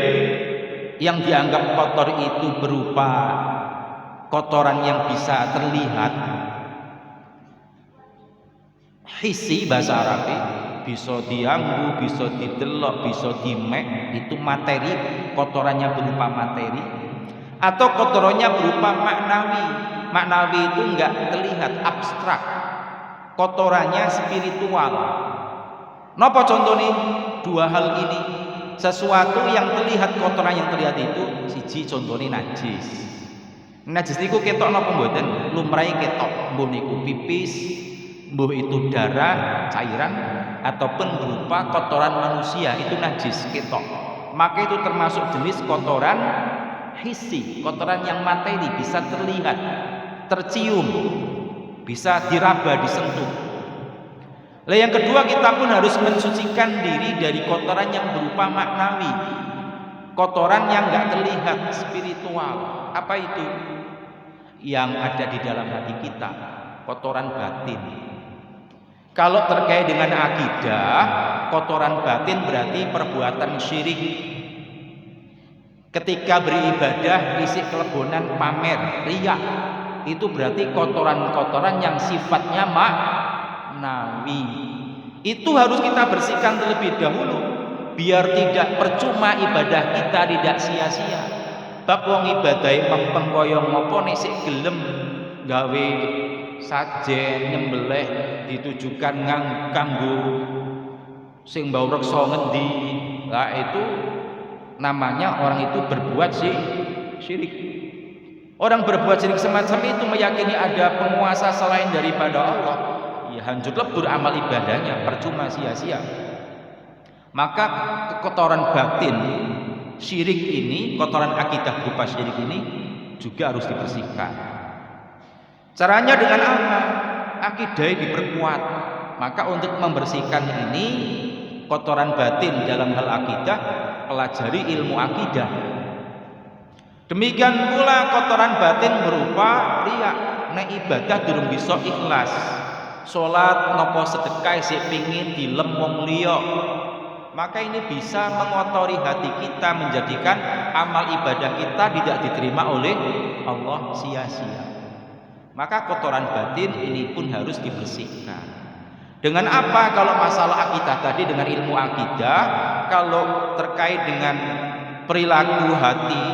Speaker 1: yang dianggap kotor itu berupa kotoran yang bisa terlihat, hissi bahasa Arabnya, bisa dianggu, bisa didelok, bisa dimek, itu materi, kotorannya berupa materi. Atau kotorannya berupa maknawi. Maknawi itu enggak terlihat, abstrak. Kotorannya spiritual. Napa contohnya? 2 hal ini. Sesuatu yang terlihat, kotoran yang terlihat itu siji contohnya najis. Najis niku ketok napa mboten? Lumrahe ketok, mbuh niku pipis, mbuh itu darah, cairan, ataupun berupa kotoran manusia, itu najis ketok. Maka itu termasuk jenis kotoran hissi, kotoran yang materi, bisa terlihat, tercium, bisa diraba, disentuh. Lah yang kedua, kita pun harus mensucikan diri dari kotoran yang berupa maknawi, kotoran yang enggak terlihat, spiritual. Apa itu? Yang ada di dalam hati kita, kotoran batin. Kalau terkait dengan akidah, kotoran batin berarti perbuatan syirik. Ketika beribadah isi kelebonan pamer, riya, itu berarti kotoran-kotoran yang sifatnya maknawi. Itu harus kita bersihkan terlebih dahulu, biar tidak percuma ibadah kita, tidak sia-sia. Bab wong ibadahe mempeng kaya ngapa nek sik gelem gawe sajen nyembelih ditujukan kanggo sing mbau reksa ngendi. Lah itu namanya orang itu berbuat syirik. Orang berbuat syirik semacam itu meyakini ada penguasa selain daripada Allah, ya hancur lebur amal ibadahnya, percuma sia-sia. Maka kotoran batin syirik ini, kotoran akidah berupa syirik ini juga harus dibersihkan. Caranya dengan apa? Akidahnya diperkuat. Maka untuk membersihkan ini kotoran batin dalam hal akidah, pelajari ilmu akidah. Demikian pula kotoran batin berupa riya, nek ibadah durung bisa ikhlas. Salat napa sedekah sik pingin dilem wong liya. Maka ini bisa mengotori hati kita, menjadikan amal ibadah kita tidak diterima oleh Allah, sia-sia. Maka kotoran batin ini pun harus dibersihkan. Dengan apa? Kalau masalah akidah tadi dengan ilmu akidah, kalau terkait dengan perilaku hati,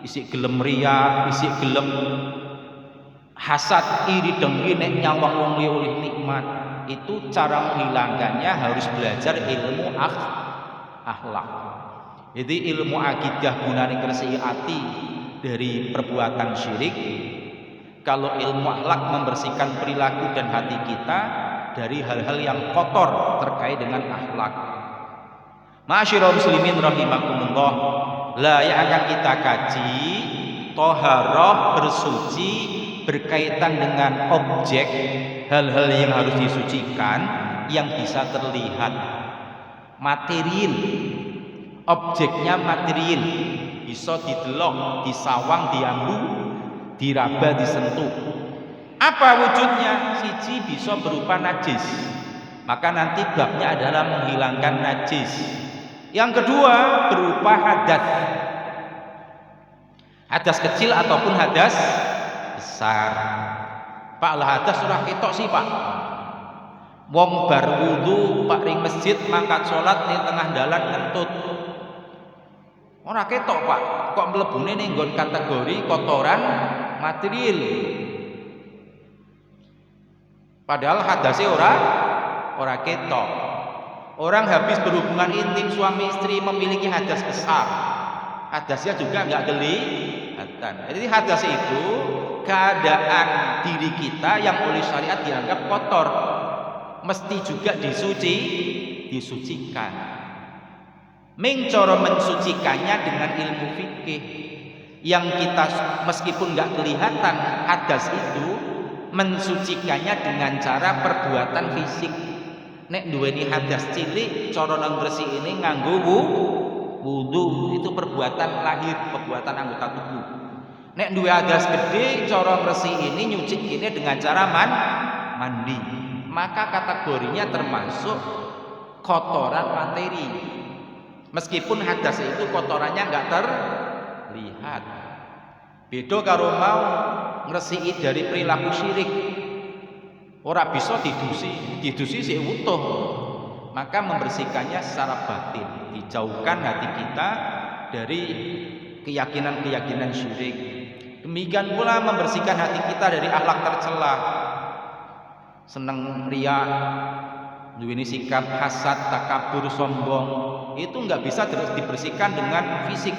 Speaker 1: isi gelem riya, isi gelem hasad, iri dengki nek nyawang wong liya oleh nikmat, itu cara menghilangkannya harus belajar ilmu akhlak. Jadi ilmu akidah gunane ngresiki ati dari perbuatan syirik. Kalau ilmu akhlak membersihkan perilaku dan hati kita dari hal-hal yang kotor terkait dengan akhlak. Ma'asyiral muslimin rahimakumullah. Lah yang akan kita kaji Toharoh bersuci berkaitan dengan objek, hal-hal yang harus disucikan yang bisa terlihat, material, objeknya material, bisa didelok, disawang, diambu, diraba, disentuh. Apa wujudnya? Siji bisa berupa najis, maka nanti babnya adalah menghilangkan najis. Yang kedua berupa hadas, hadas kecil ataupun hadas besar. Pak lah hadas surah ketok sih pak. Wong bar wudu pak ring masjid mangkat sholat ning tengah dalan ngentut. Ora ketok pak, kok mlebune ning nggon kategori kotoran material. Padahal hadasnya ora ketok. Orang habis berhubungan intim suami istri memiliki hadas besar, hadasnya juga nggak kelihatan. Jadi hadas itu keadaan diri kita yang oleh syariat dianggap kotor, mesti juga disucikan. Cara mensucikannya dengan ilmu fikih yang kita meskipun nggak kelihatan hadas itu, mensucikannya dengan cara perbuatan fisik. Nek duweni hadas cilik cara nang bersih ini nganggo wudu, itu perbuatan lahir, perbuatan anggota tubuh. Nek duwe hadas gede cara bersih ini nyuci ini dengan cara mandi, maka kategorinya termasuk kotoran materi, meskipun hadas itu kotorannya nggak terlihat. Beda karo mau ngresiki dari perilaku syirik, ora bisa didusi sik utuh, maka membersihkannya secara batin, dijauhkan hati kita dari keyakinan-keyakinan syirik. Demikian pula membersihkan hati kita dari akhlak tercela, seneng riya, duweni sikap hasad, takabur, sombong. Itu nggak bisa terus dibersihkan dengan fisik,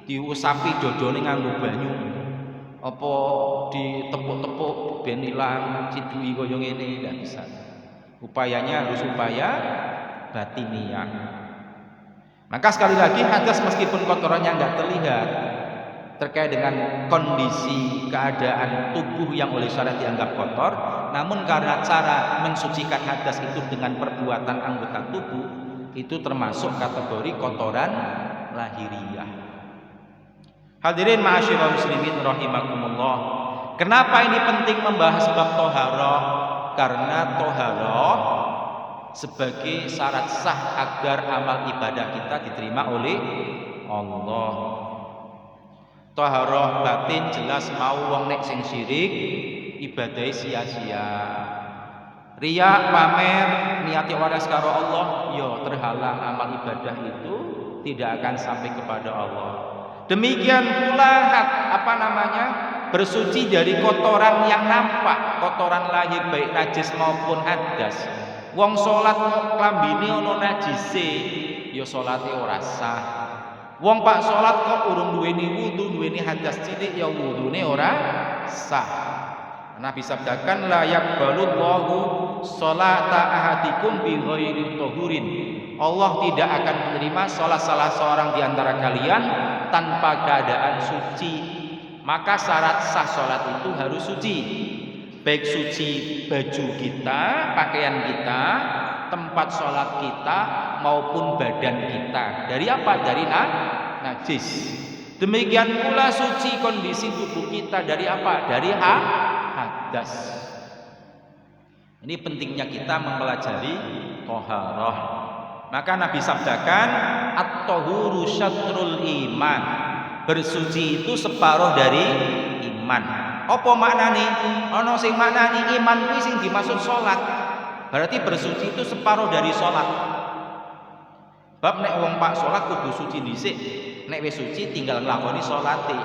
Speaker 1: diusapi dodone nganggo banyu, apa ditepuk-tepuk ben ilang cidui kaya ngene, ndak bisa. Upayanya harus upaya batiniah. Maka sekali lagi hadas meskipun kotorannya nggak terlihat, terkait dengan kondisi keadaan tubuh yang oleh syariat dianggap kotor, namun karena cara mensucikan hadas itu dengan perbuatan anggota tubuh, itu termasuk kategori kotoran lahiriah. Hadirin ma'asyiral muslimin rahimakumullah. Kenapa ini penting membahas bab toharoh? Karena toharoh sebagai syarat sah agar amal ibadah kita diterima oleh Allah. Toharoh batin jelas mau wong nek sing syirik ibadahnya sia-sia. Riya pamer niati waras karo Allah, yo terhalang amal ibadah itu tidak akan sampai kepada Allah. Demikian pula bersuci dari kotoran yang nampak, kotoran lahir baik najis maupun hadas. Wong salat kok klambine ana najise, ya salate ora sah. Wong pak salat kok urung duweni wudu, duweni hadas cilik, ya wudune ora sah. Nabi sabdakan la yaqbalullahu sholata ahadikum bi ghairi tahurin. Allah tidak akan menerima salat salah seorang di antara kalian tanpa keadaan suci. Maka syarat sah salat itu harus suci. Baik suci baju kita, pakaian kita, tempat salat kita maupun badan kita. Dari apa? Dari najis. Demikian pula suci kondisi tubuh kita dari apa? Dari hadas. Ini pentingnya kita mempelajari toharoh. Maka Nabi sabdakan at-tahuru syatrul iman. Bersuci itu separuh dari iman. Apa maknane? Ana sing maknani iman kuwi sing dimaksud salat. Berarti bersuci itu separuh dari salat. Bab nek wong pak salat kudu suci dhisik. Nek wis suci tinggal nglakoni salate.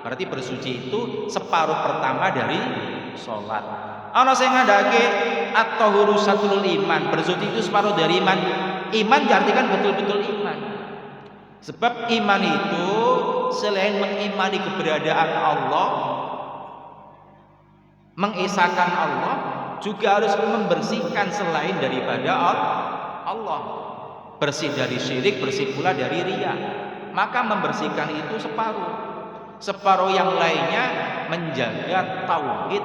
Speaker 1: Berarti bersuci itu separuh pertama dari salat. Ana sing ngandhake at-tahuru syatrul iman. Bersuci itu separuh dari iman. Iman diartikan betul-betul iman. Sebab iman itu selain mengimani keberadaan Allah, mengesahkan Allah, juga harus membersihkan selain daripada Allah. Bersih dari syirik, bersih pula dari riya. Maka membersihkan itu separuh. Separuh yang lainnya menjaga tauhid,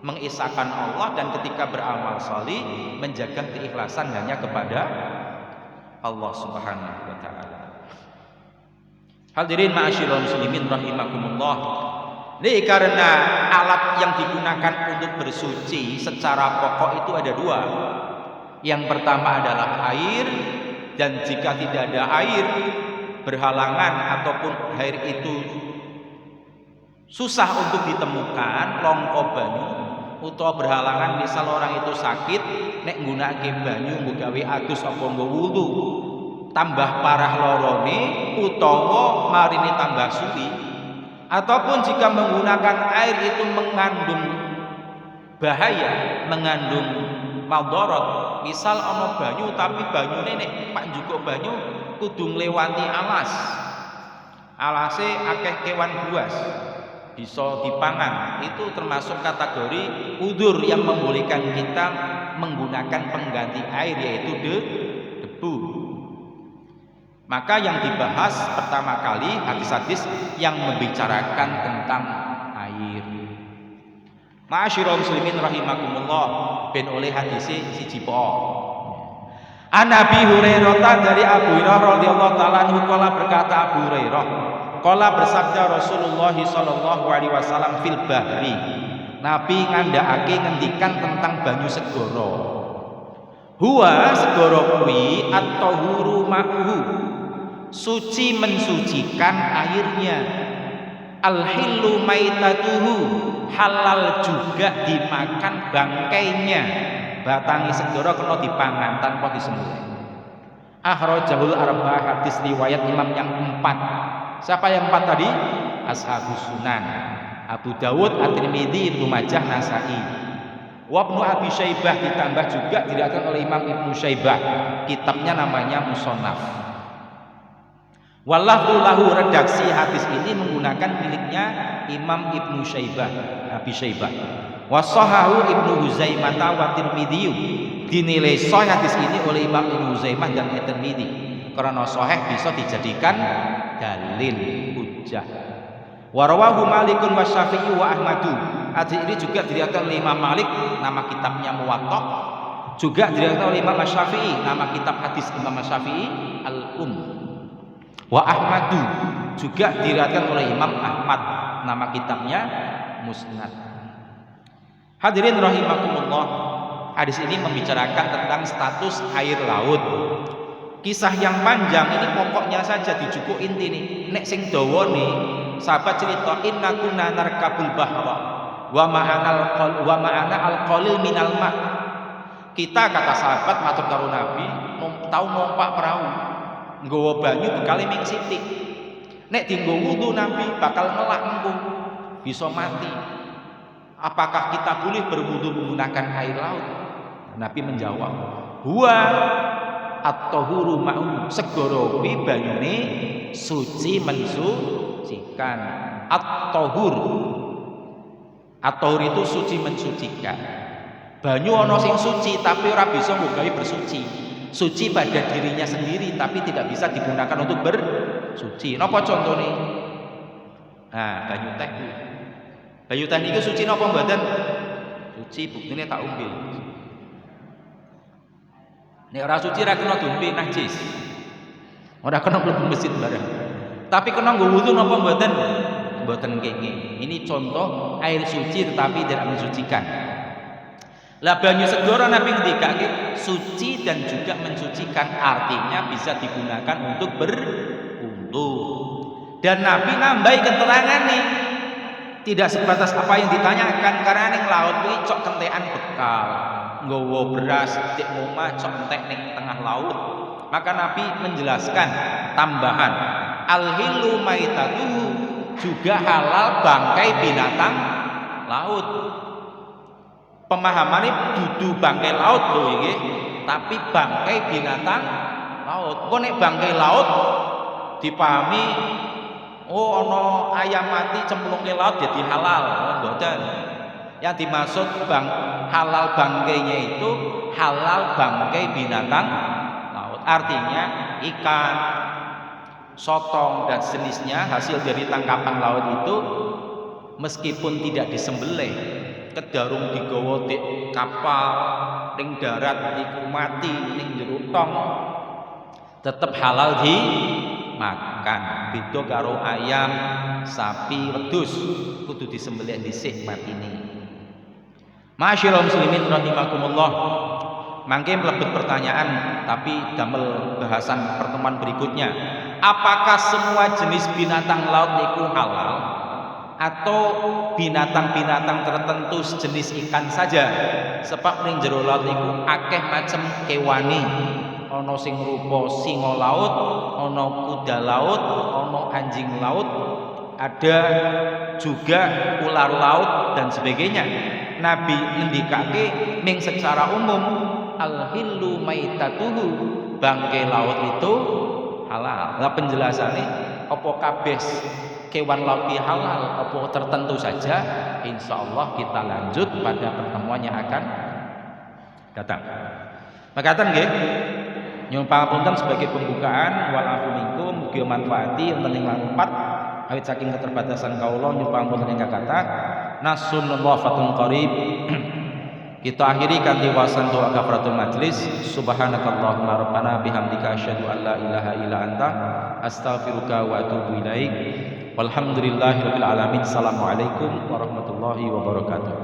Speaker 1: mengisahkan Allah, dan ketika beramal salih menjaga keikhlasan hanya kepada Allah Subhanahu wa taala. Hadirin ma'asyiral muslimin rahimakumullah. Ini karena alat yang digunakan untuk bersuci secara pokok itu ada dua. Yang pertama adalah air, dan jika tidak ada air berhalangan ataupun air itu susah untuk ditemukan, longko banyu utawa berhalangan, misal orang itu sakit nek nggunakake banyu nggo gawe adus apa nggo wudu tambah parah lorone utawa marini tambah suwi, ataupun jika menggunakan air itu mengandung bahaya, mengandung madharat, misal ana banyu tapi banyune nek pak njukuk banyu kudu nglewati alas, alase akeh kewan buas bisa dipangan, itu termasuk kategori udzur yang membolehkan kita menggunakan pengganti air, yaitu debu. Maka yang dibahas pertama kali hadis-hadis yang membicarakan tentang air. Ma'asyiral muslimin rahimakumullah, ben oleh hadis siji po. An Abi Hurairah, dari Abu Hurairah radhiyallahu taala anhu, qala berkata Abu Hurairah, qala bersabda Rasulullah sallallahu alaihi wasallam fil bahri. Nabi ngandhakake ngendikan tentang banyu segara. Huwa segara kuwi at-tahuru ma'uhu, suci mensucikan airnya, al-hillu maitatuhu, halal juga dimakan bangkainya, batangi segara kena dipangan tanpa disembelih. Akhrajahul arba'ah, hadis riwayat imam yang 4. Siapa yang 4 tadi? Ashabus Sunan, Abu Dawud, At-Tirmidzi, Ibnu Majah, Nasa'i. Wa Ibnu Abi Syaibah, ditambah juga diriwayatkan oleh Imam Ibnu Syaibah, kitabnya namanya Musannaf. Wallahu lahu, redaksi hadis ini menggunakan miliknya Imam Ibnu Syaibah, Abi Syaibah. Wasahahu Ibnu Huzaimah wa Tirmidzi, dinilai sahih hadis ini oleh Imam Ibnu Huzaimah dan Tirmidzi karena sahih bisa dijadikan dalil hujjah. Wa rawahu Malikun wa Syafi'i wa Ahmadu. Hadis ini juga diriwayatkan oleh Imam Malik, nama kitabnya Muwatta. Juga diriwayatkan oleh Imam Syafi'i, nama kitab hadis Imam Syafi'i Wa Ahmadu, juga diriwayatkan oleh Imam Ahmad, nama kitabnya Musnad. Hadirin rahimakumullah, hadis ini membicarakan tentang status air laut. Kisah yang panjang ini pokoknya saja dijukuk inti nih. Nek sing dawa nih, sahabat cerita inna kunna narkabul bahra wa ma'ana al-qalil minal ma'. Kita, kata sahabat matur karo Nabi, tau numpak perahu, nggawa banyu bekale ming sithik. Nek dienggo wudu Nabi bakal ngelak engko, bisa mati. Apakah kita boleh berwudu menggunakan air laut? Nabi menjawab, huwa at-tahuru ma'u, segara kuwi banyune suci mensucikan. At-tahur, at-tahur itu suci mensucikan. Banyu ana sing suci tapi ora bisa nggawe bersuci. Suci pada dirinya sendiri tapi tidak bisa digunakan untuk bersuci. Napa contone? Nah, banyu teh. Banyu teh niku suci napa mboten? Suci, buktine tak umbi. Nek ora suci ra kena diombe, najis. Ora kena mlebu masjid bareng. Tapi kena nggo wudu napa mboten? Mboten kenging. Ini contoh air suci tetapi tidak mensucikan. Lah banyu segara Nabi ngendikake suci dan juga mensucikan, artinya bisa digunakan untuk berwudu. Dan Nabi nambahi keterangan nih, tidak sebatas apa yang ditanyakan, karena ning laut kuwi cok kentekan bekal, nggawa beras dik omah cok entek ning tengah laut. Maka Nabi menjelaskan tambahan, al-hilu maitatuhu, juga halal bangkai binatang laut. Pemahamannya dudu bangkai laut lho iki, tapi bangkai binatang laut. Kok nek bangkai laut dipahami oh ana ayam mati cemplung ke laut jadi halal, mboten. Yang dimaksud halal bangkainya itu halal bangkai binatang laut. Artinya ikan, sotong dan sejenisnya hasil dari tangkapan laut itu meskipun tidak disembelih, kedarung digawa di kapal ning darat iku mati ning jero tong tetep halal dimakan. Beda karo ayam, sapi, wedhus kudu disembelih dhisik matine. Masyaallah muslimin rahimakumullah. Mangke mlebet pertanyaan tapi damel bahasan pertemuan berikutnya. Apakah semua jenis binatang laut itu halal atau binatang-binatang tertentu jenis ikan saja? Sebab ning jero laut iku akeh macam kewane. Ana sing rupa singa laut, ana kuda laut, ana anjing laut, ada juga ular laut dan sebagainya. Nabi ngendikake ming secara umum al-hillu maitatuhu, bangkai laut itu halal. Lah penjelasannya apa kabeh kewan laut iki halal apa tertentu saja, insyaallah kita lanjut pada pertemuan yang akan datang. Makaten nggih, nyuwun pangapunten sebagai pembukaan, walafu minkum mugi manfaati wonten ing manfaat awit saking keterbatasan kawula nyuwun pangapunten ingkang kathah. Nasunullah fatun qarib. Kita akhiri kanthi wasan doa kafaratul majlis. Subhanakallahumma rabbana bihamdika asyhadu an la ilaha illa anta astaghfiruka wa atubu ilaik. Walhamdulillahirabbil alamin. Assalamualaikum warahmatullahi wabarakatuh.